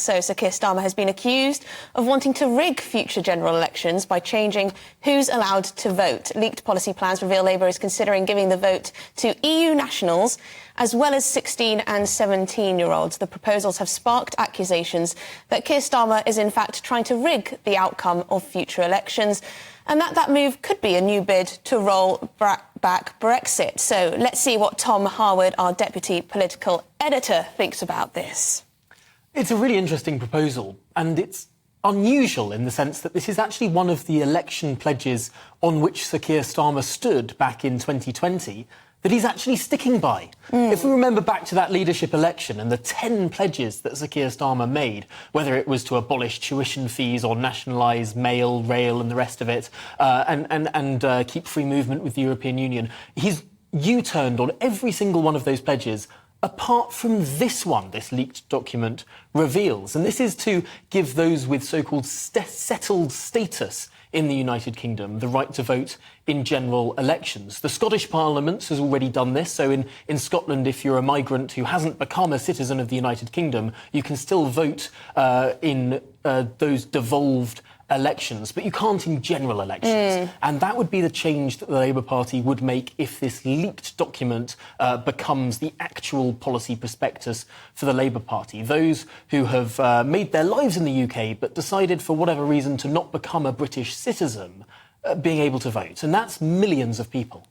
So Sir Keir Starmer has been accused of wanting to rig future general elections by changing who's allowed to vote. Leaked policy plans reveal Labour is considering giving the vote to EU nationals as well as 16 and 17-year-olds. The proposals have sparked accusations that Keir Starmer is in fact trying to rig the outcome of future elections, and that move could be a new bid to roll back Brexit. So let's see what Tom Harwood, our deputy political editor, thinks about this. It's a really interesting proposal, and it's unusual in the sense that this is actually one of the election pledges on which Sir Keir Starmer stood back in 2020 that he's actually sticking by. If we remember back to that leadership election and the 10 pledges that Sir Keir Starmer made, whether it was to abolish tuition fees or nationalise mail, rail and the rest of it, and keep free movement with the European Union, he's U-turned on every single one of those pledges, apart from this one, this leaked document reveals. And this is to give those with so-called settled status in the United Kingdom the right to vote in general elections. The Scottish Parliament has already done this. So in Scotland, if you're a migrant who hasn't become a citizen of the United Kingdom, you can still vote in those devolved elections, but you can't in general elections. And that would be the change that the Labour Party would make if this leaked document becomes the actual policy prospectus for the Labour Party. Those who have made their lives in the UK but decided for whatever reason to not become a British citizen being able to vote. And that's millions of people.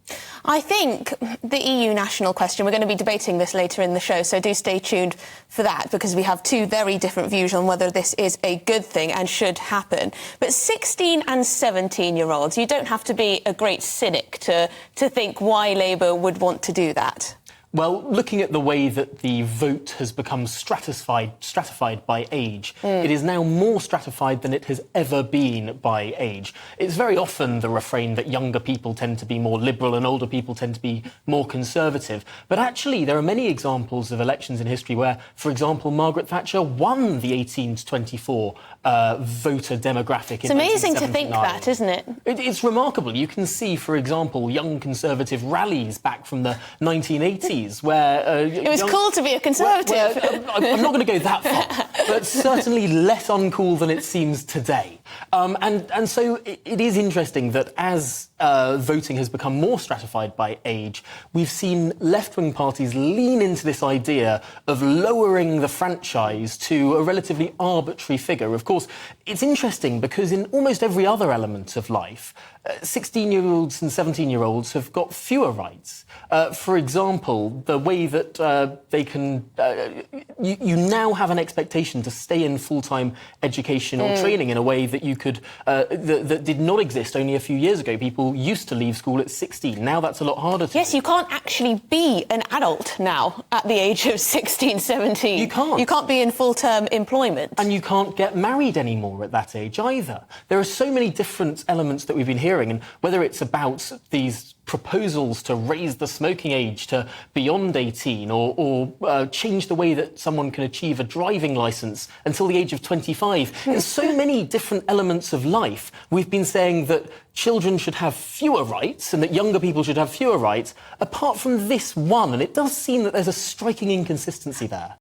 I think the EU national question, we're going to be debating this later in the show, so do stay tuned for that, because we have two very different views on whether this is a good thing and should happen. But 16 and 17-year-olds, you don't have to be a great cynic to think why Labour would want to do that. Well, looking at the way that the vote has become stratified by age, it is now more stratified than it has ever been by age. It's very often the refrain that younger people tend to be more liberal and older people tend to be more conservative. But actually, there are many examples of elections in history where, for example, Margaret Thatcher won the 18 to 24 voter demographic. It's amazing to think that, isn't it? It's remarkable. You can see, for example, young conservative rallies back from the 1980s. Where it was cool to be a conservative. I'm not going to go that far, but certainly less uncool than it seems today. And so it is interesting that as voting has become more stratified by age, we've seen left-wing parties lean into this idea of lowering the franchise to a relatively arbitrary figure. Of course, it's interesting because in almost every other element of life, 16-year-olds and 17-year-olds have got fewer rights. For example, the way that they can... you now have an expectation to stay in full-time education or training in a way that you could... that did not exist only a few years ago. People used to leave school at 16. Now that's a lot harder to do. You can't actually be an adult now at the age of 16, 17. You can't. You can't be in full-term employment. And you can't get married anymore at that age either. There are so many different elements that we've been hearing, and whether it's about these proposals to raise the smoking age to beyond 18 or change the way that someone can achieve a driving licence until the age of 25. There's so many different elements of life. We've been saying that children should have fewer rights and that younger people should have fewer rights, apart from this one. And it does seem that there's a striking inconsistency there.